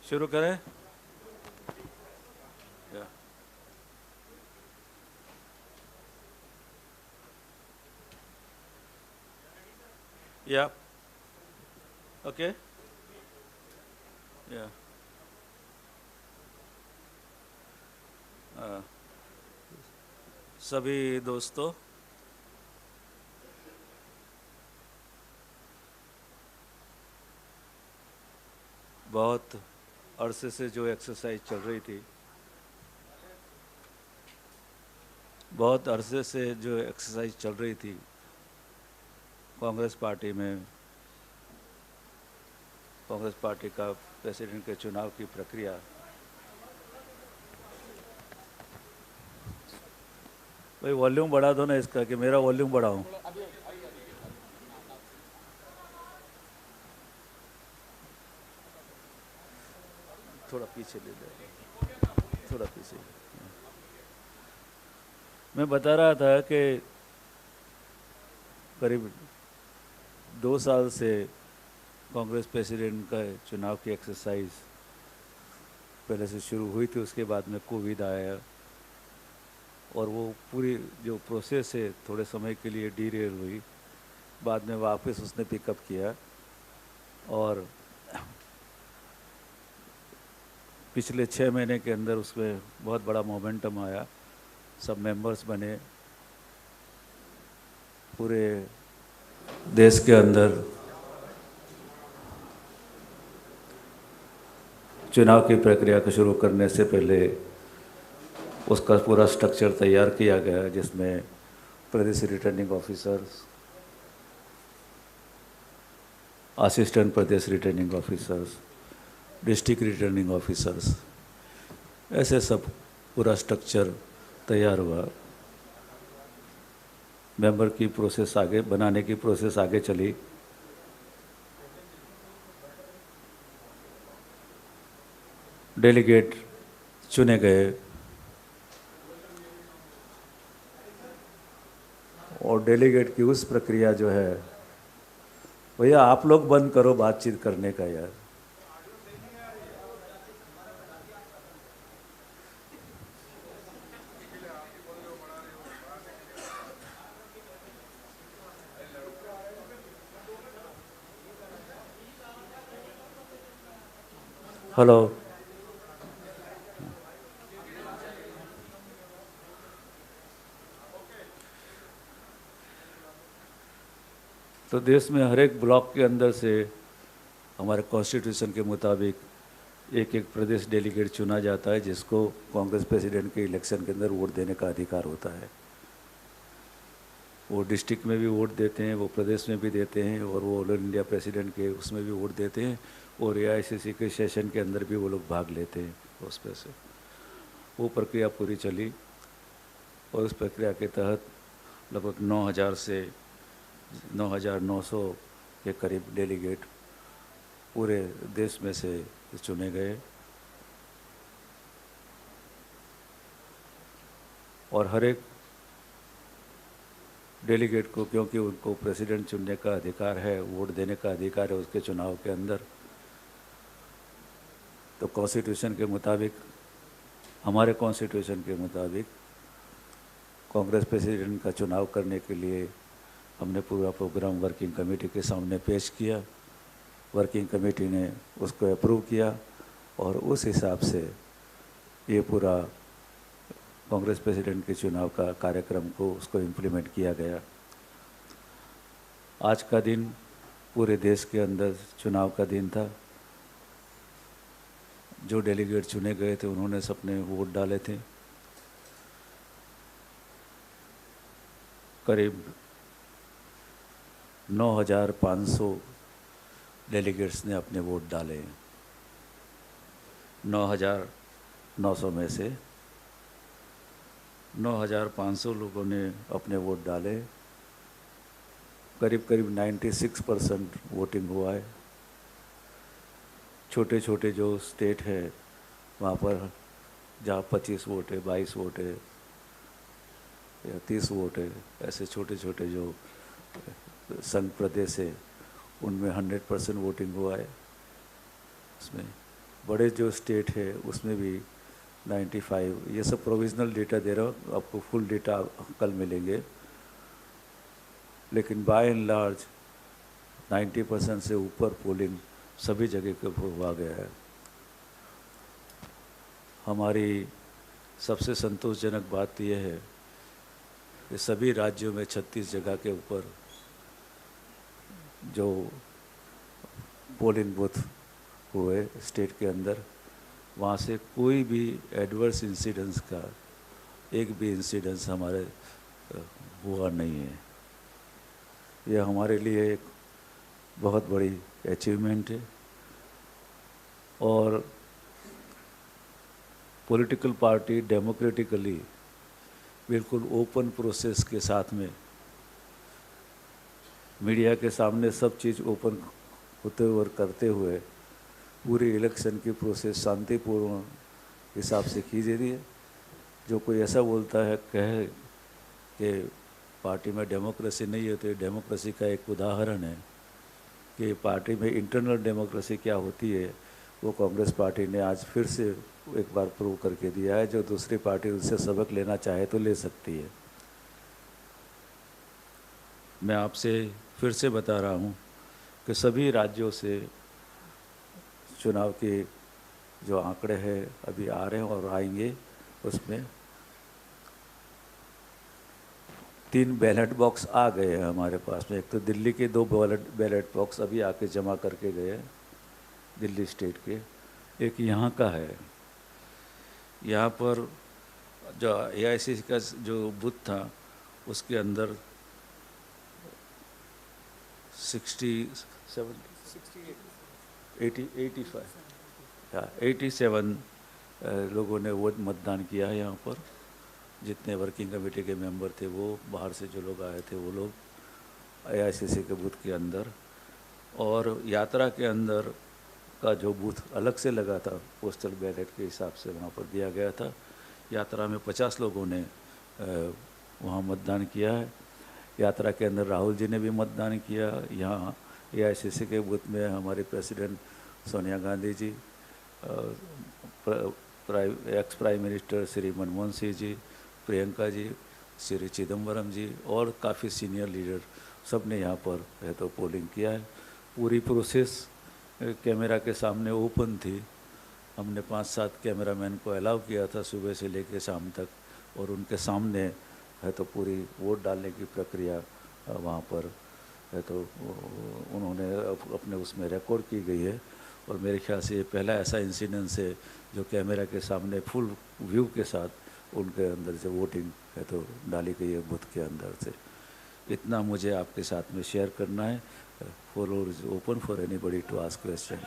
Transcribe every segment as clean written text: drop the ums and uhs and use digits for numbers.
शुरू करें। या या ओके। या सभी दोस्तों, बहुत अरसे से जो एक्सरसाइज चल रही थी, बहुत अरसे से जो एक्सरसाइज चल रही थी कांग्रेस पार्टी में, कांग्रेस पार्टी का प्रेसिडेंट के चुनाव की प्रक्रिया, भाई वॉल्यूम बढ़ा दो ना इसका, कि मेरा वॉल्यूम बढ़ाऊं? थोड़ा पीछे ले ले, थोड़ा पीछे। मैं बता रहा था कि करीब 2 साल से कांग्रेस प्रेसिडेंट का चुनाव की एक्सरसाइज पहले से शुरू हुई थी, उसके बाद में कोविड आया और वो पूरी जो प्रोसेस है थोड़े समय के लिए डीरेल हुई। बाद में वापस उसने पिकअप किया और पिछले 6 महीने के अंदर उसमें बहुत बड़ा मोमेंटम आया, सब मेंबर्स बने, पूरे देश के अंदर चुनाव की प्रक्रिया को शुरू करने से पहले उसका पूरा स्ट्रक्चर तैयार किया गया, जिसमें प्रदेश रिटर्निंग ऑफिसर्स, असिस्टेंट प्रदेश returning officers, district returning officers, ऐसे सब पूरा स्ट्रक्चर तैयार हुआ। मेंबर की प्रोसेस आगे बनाने की प्रोसेस आगे चली। डेलीगेट चुने गए और डेलीगेट की उस प्रक्रिया जो है, भैया आप लोग बंद करो बातचीत करने का यार। हेलो। तो देश में हर एक ब्लॉक के अंदर से हमारे कॉन्स्टिट्यूशन के मुताबिक एक एक प्रदेश डेलीगेट चुना जाता है, जिसको कांग्रेस प्रेसिडेंट के इलेक्शन के अंदर वोट देने का अधिकार होता है। वो डिस्ट्रिक्ट में भी वोट देते हैं, वो प्रदेश में भी देते हैं, और वो ऑल इंडिया प्रेसिडेंट के उसमें भी वोट देते हैं, और एआईसीसी के सेशन के अंदर भी वो लोग भाग लेते हैं उस पर से। वो प्रक्रिया पूरी चली और उस प्रक्रिया के तहत लगभग 9,000 से 9,900 के करीब डेलीगेट पूरे देश में से चुने गए और हर एक डेलीगेट को, क्योंकि उनको प्रेसिडेंट चुनने का अधिकार है, वोट देने का अधिकार है उसके चुनाव के अंदर, तो कॉन्स्टिट्यूशन के मुताबिक, हमारे कॉन्स्टिट्यूशन के मुताबिक कांग्रेस प्रेसिडेंट का चुनाव करने के लिए हमने पूरा प्रोग्राम वर्किंग कमेटी के सामने पेश किया। वर्किंग कमेटी ने उसको अप्रूव किया और उस हिसाब से ये पूरा कांग्रेस प्रेसिडेंट के चुनाव का कार्यक्रम को उसको इम्प्लीमेंट किया गया। आज का दिन पूरे देश के अंदर चुनाव का दिन था। जो डेलीगेट चुने गए थे उन्होंने सबने वोट डाले थे। करीब 9,500 डेलीगेट्स ने अपने वोट डाले। 9,900 में से 9,500 लोगों ने अपने वोट डाले। करीब करीब 96% वोटिंग हुआ है। छोटे छोटे जो स्टेट है वहाँ पर जहाँ 25 वोट है, 22 वोट है या 30 वोट है, ऐसे छोटे छोटे जो संघ प्रदेश है उनमें 100% वोटिंग हुआ है। इसमें बड़े जो स्टेट है उसमें भी 95, ये सब प्रोविजनल डेटा दे रहा हूँ, आपको फुल डेटा कल मिलेंगे, लेकिन बाय एंड लार्ज 90% से ऊपर पोलिंग सभी जगह पे हुआ गया है। हमारी सबसे संतोषजनक बात यह है कि सभी राज्यों में 36 जगह के ऊपर जो पोलिंग बूथ हुए स्टेट के अंदर, वहाँ से कोई भी एडवर्स इंसिडेंस का एक भी इंसिडेंस हमारे हुआ नहीं है। यह हमारे लिए एक बहुत बड़ी अचीवमेंट है। और पॉलिटिकल पार्टी डेमोक्रेटिकली बिल्कुल ओपन प्रोसेस के साथ में मीडिया के सामने सब चीज़ ओपन होते हुए और करते हुए पूरी इलेक्शन की प्रोसेस शांतिपूर्ण हिसाब से की जा रही है। जो कोई ऐसा बोलता है कहे कि पार्टी में डेमोक्रेसी नहीं है, तो ये डेमोक्रेसी का एक उदाहरण है कि पार्टी में इंटरनल डेमोक्रेसी क्या होती है, वो कांग्रेस पार्टी ने आज फिर से एक बार प्रूव करके दिया है। जो दूसरी पार्टी उससे सबक लेना चाहे तो ले सकती है। मैं आपसे फिर से बता रहा हूँ कि सभी राज्यों से चुनाव के जो आंकड़े हैं अभी आ रहे हैं और आएंगे, उसमें 3 बैलेट बॉक्स आ गए हैं हमारे पास में। एक तो दिल्ली के 2 बैलेट बॉक्स अभी आके जमा करके गए हैं दिल्ली स्टेट के, एक यहाँ का है। यहाँ पर जो AICC का जो बूथ था उसके अंदर 87 लोगों ने वोट मतदान किया है यहाँ पर। जितने वर्किंग कमेटी के मेंबर थे वो, बाहर से जो लोग आए थे वो लोग AICC के बूथ के अंदर। और यात्रा के अंदर का जो बूथ अलग से लगा था पोस्टल बैलेट के हिसाब से वहाँ पर दिया गया था। यात्रा में 50 लोगों ने वहाँ मतदान किया है। यात्रा के अंदर राहुल जी ने भी मतदान किया। यहाँ AICC के बूथ में हमारे president Sonia Gandhi ji, ex prime minister Shri Manmohan Singh ji, Priyanka ji, Shri Chidambaram ji और काफ़ी सीनियर लीडर सब ने यहाँ पर है तो पोलिंग किया है। पूरी प्रोसेस कैमरा के सामने ओपन थी। हमने 5-7 कैमरामैन को अलाउ किया था सुबह से लेकर शाम तक, और उनके सामने है तो पूरी वोट डालने की प्रक्रिया वहाँ पर है तो उन्होंने अपने उसमें रिकॉर्ड की गई है। और मेरे ख्याल से ये पहला ऐसा इंसिडेंस है जो कैमरा के सामने फुल व्यू के साथ उनके अंदर से वोटिंग है तो डाली गई है बूथ के अंदर से। इतना मुझे आपके साथ में शेयर करना है। Floor is open for anybody to ask question.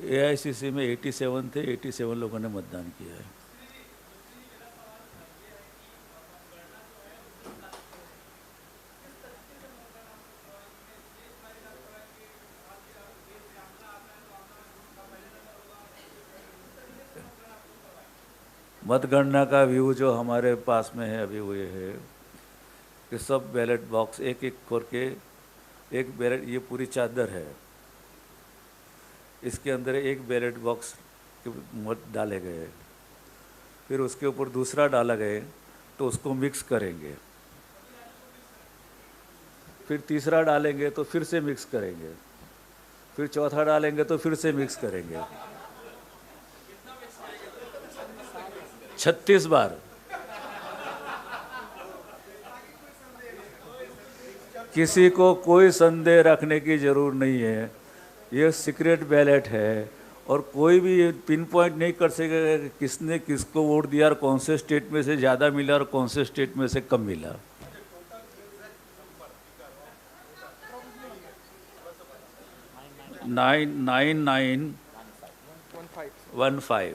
AICC में 87 थे, 87 लोगों ने मतदान किया है। मतगणना का व्यू जो हमारे पास में है अभी वो ये है कि सब बैलेट बॉक्स एक एक करके, एक बैलेट, ये पूरी चादर है, इसके अंदर एक बैलेट बॉक्स के मत डाले गए, फिर उसके ऊपर दूसरा डाला गए तो उसको मिक्स करेंगे, फिर तीसरा डालेंगे तो फिर से मिक्स करेंगे, फिर चौथा डालेंगे तो फिर से मिक्स करेंगे। 36 बार। किसी को कोई संदेह रखने की जरूरत नहीं है। ये सीक्रेट बैलेट है और कोई भी ये पिन पॉइंट नहीं कर सकेगा कि किसने किसको वोट दिया और कौन से स्टेट में से ज़्यादा मिला और कौन से स्टेट में से कम मिला। नाइन 15।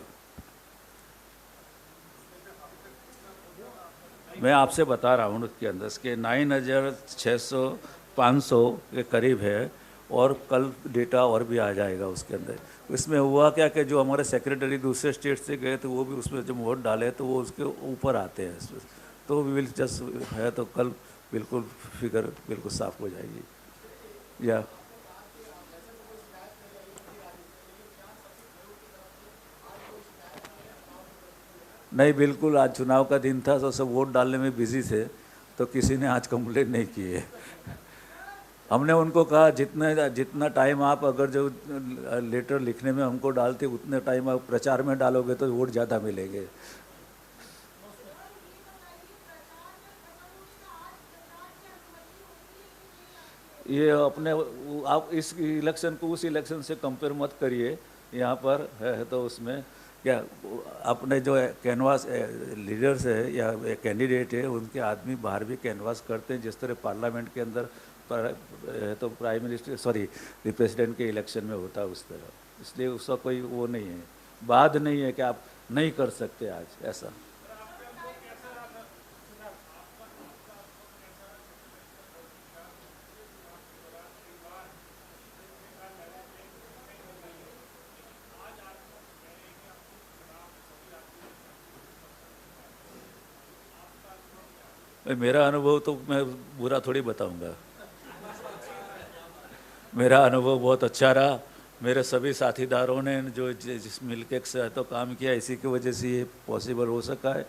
मैं आपसे बता रहा हूँ उसके अंदर के 9600 500 के करीब है और कल डेटा और भी आ जाएगा उसके अंदर। इसमें हुआ क्या कि जो हमारे सेक्रेटरी दूसरे स्टेट से गए थे वो भी उसमें जब वोट डाले तो वो उसके ऊपर आते हैं इसमें, तो विल जस्ट है तो कल बिल्कुल फिगर बिल्कुल साफ हो जाएगी। या नहीं, बिल्कुल आज चुनाव का दिन था तो सब वोट डालने में बिजी थे, तो किसी ने आज कंप्लेंट नहीं की है। हमने उनको कहा जितना टाइम आप अगर जो लेटर लिखने में हमको डालते उतने टाइम आप प्रचार में डालोगे तो वोट ज़्यादा मिलेंगे। ये अपने आप इस इलेक्शन को उस इलेक्शन से कंपेयर मत करिए। यहाँ पर है तो उसमें क्या अपने जो कैनवास लीडर्स है या कैंडिडेट है उनके आदमी बाहर भी कैनवास करते हैं, जिस तरह पार्लियामेंट के अंदर तो प्राइम मिनिस्टर सॉरी प्रेसिडेंट के इलेक्शन में होता है उस तरह। इसलिए उसका कोई वो नहीं है, बात नहीं है कि आप नहीं कर सकते आज ऐसा। मेरा अनुभव तो मैं बुरा थोड़ी बताऊंगा। मेरा अनुभव बहुत अच्छा रहा। मेरे सभी साथीदारों ने जो जिस मिल के साथ तो काम किया, इसी की वजह से ये पॉसिबल हो सका है।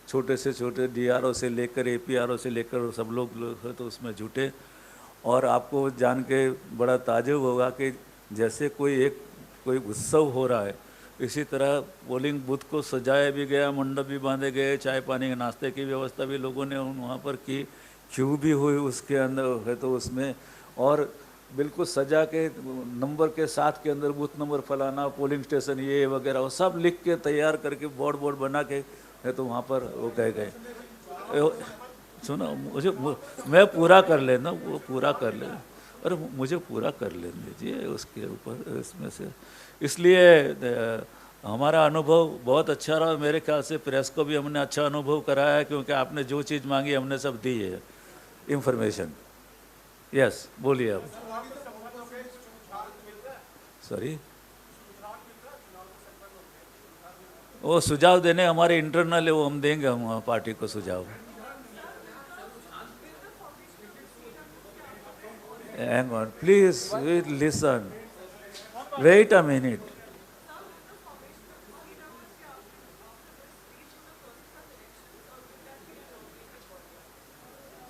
छोटे से छोटे डीआरओ से लेकर एपीआरओ से लेकर सब लोग तो उसमें जुटे। और आपको जान के बड़ा ताज्जुब होगा कि जैसे कोई उत्सव हो रहा है, इसी तरह पोलिंग बूथ को सजाया भी गया, मंडप भी बांधे गए, चाय पानी के नाश्ते की व्यवस्था भी लोगों ने वहाँ पर की, क्यू भी हुई उसके अंदर है तो उसमें, और बिल्कुल सजा के नंबर के साथ के अंदर बूथ नंबर फलाना, पोलिंग स्टेशन ये वगैरह वो सब लिख के तैयार करके बोर्ड बना के है तो वहाँ पर वो कह गए। सुनो मैं पूरा कर लेना, वो पूरा कर ले, अरे मुझे पूरा कर लेने दीजिए उसके ऊपर इसमें से। इसलिए हमारा अनुभव बहुत अच्छा रहा। मेरे ख्याल से प्रेस को भी हमने अच्छा अनुभव कराया है, क्योंकि आपने जो चीज़ मांगी हमने सब दी है इंफॉर्मेशन। यस बोलिए अब। सॉरी, वो सुझाव देने हमारे इंटरनल है, वो हम देंगे, हम पार्टी को सुझाव। Hang on, please listen. Wait a minute.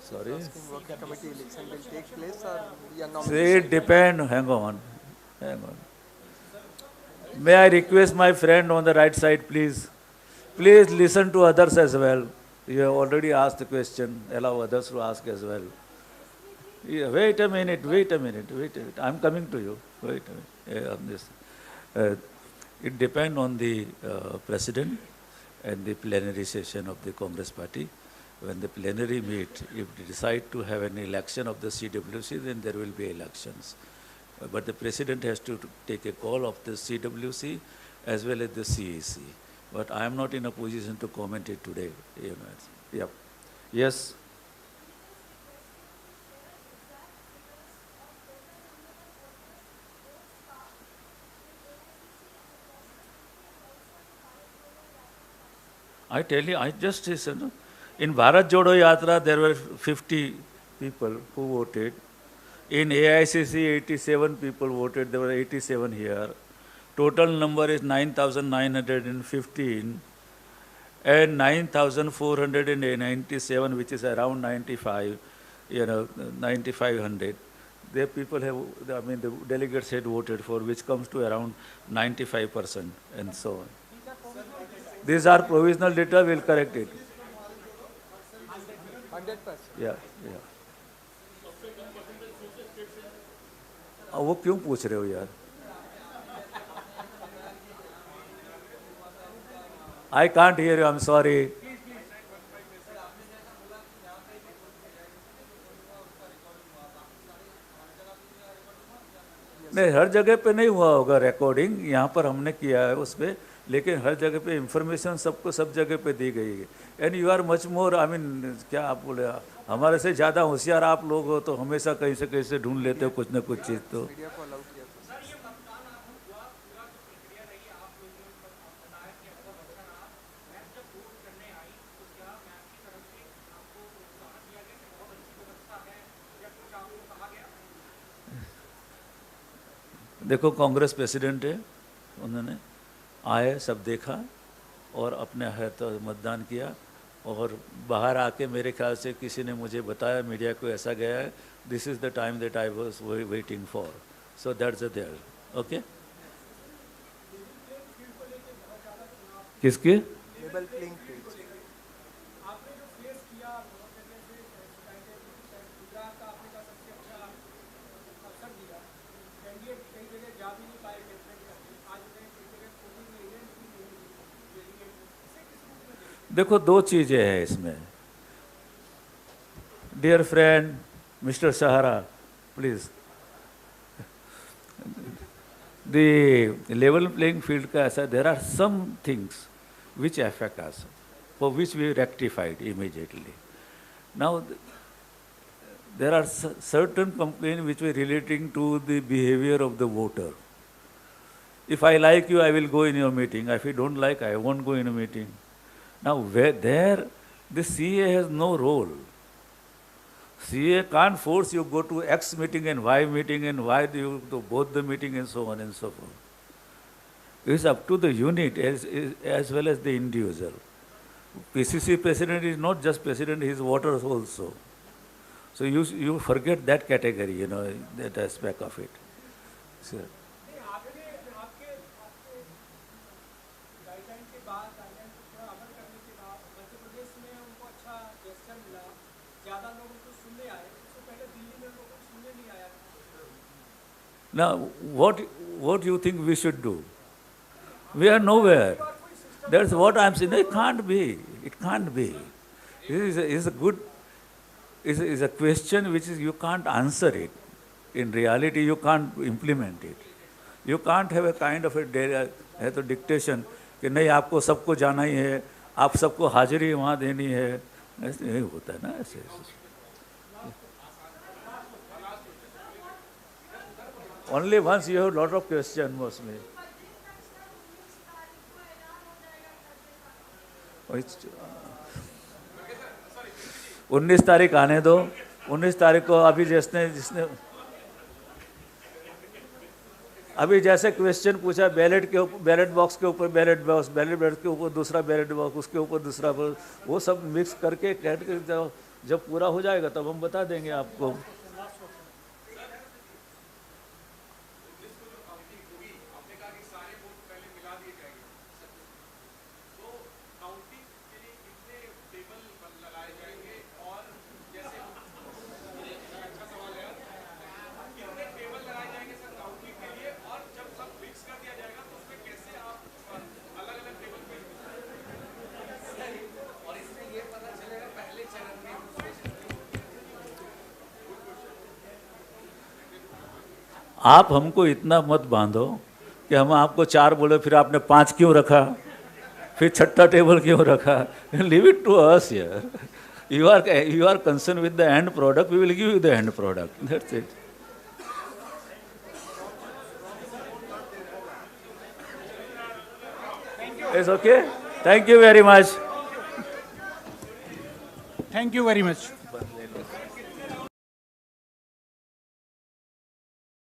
Sorry. Working committee election will take place or your Say nomination? it depend. Hang on. May I request my friend on the right side, please? Please listen to others as well. You have already asked the question. Allow others to ask as well. Yeah, wait a minute. I'm coming to you. Wait a minute. On this. It depends on the president and the plenary session of the Congress party. When the plenary meet, if they decide to have an election of the CWC, then there will be elections. But the president has to take a call of the CWC as well as the CEC. But I am not in a position to comment it today. Yep. Yes. I tell you, I just said, in Bharat Jodo Yatra, there were 50 people who voted. In AICC, 87 people voted. There were 87 here. Total number is 9,915 and 9,497, which is around 95, 9,500. The people have, the delegates had voted for, which comes to around 95% and so on. These are provisional data, we'll correct it. 100%. Yeah. वो क्यों पूछ रहे हो यार? I can't hear you, I'm sorry. नहीं, हर जगह पे नहीं हुआ होगा रिकॉर्डिंग, यहाँ पर हमने किया है उस पर, लेकिन हर जगह पे इंफॉर्मेशन सबको सब जगह पे दी गई है। And you are much more, क्या आप बोले, हमारे से ज़्यादा होशियार आप लोग हो, तो हमेशा कहीं से कैसे ढूंढ लेते हो कुछ ना कुछ चीज़। तो देखो कांग्रेस प्रेसिडेंट है, उन्होंने आए सब देखा और अपने है तो मतदान किया, और बाहर आके मेरे ख्याल से किसी ने मुझे बताया, मीडिया को ऐसा गया है, this is the time that I was waiting for, so that's there. Okay, किसकी? Level playing field. देखो दो चीज़ें हैं इसमें, dear friend mister Sahara, please, the level playing field का ऐसा, there are some things which affect us, for which we rectified immediately. Now there are certain complaints which were relating to the behavior of the voter. If I like you, I will go in your meeting. If you don't like, I won't go in a meeting. Now there the CA has no role. CA can't force you go to X meeting and Y meeting and why do you to both the meeting and so on and so forth. It's up to the unit as well as the individual. PCC president is not just president, he is voters also. So you forget that category, you know, that aspect of it. So, now, what do you think we should do? We are nowhere. That's what I'm saying. It can't be. It can't be. Is a good. Is a question which is you can't answer it. In reality, you can't implement it. You can't have a kind of a तो dictation कि नहीं आपको सबको जाना ही है, आप सबको हाजिरी वहाँ देनी है, ऐसे नहीं होता है ना ऐसे। Only once you have lot of question mostly. 19 तारीख आने दो, 19 तारीख को अभी जिसने अभी जैसे क्वेश्चन पूछा बैलेट के ऊपर, बैलेट बॉक्स के ऊपर बैलेट बॉक्स, बैलेट के ऊपर दूसरा बैलेट बॉक्स, उसके ऊपर दूसरा, वो सब मिक्स करके जब पूरा हो जाएगा तब हम बता देंगे आपको। आप हमको इतना मत बांधो कि हम आपको 4 बोले फिर आपने 5 क्यों रखा, फिर छठा टेबल क्यों रखा। Leave it to us here, you are concerned with the end product, we will give you the end product, that's it. It's okay, thank you very much. Thank you very much.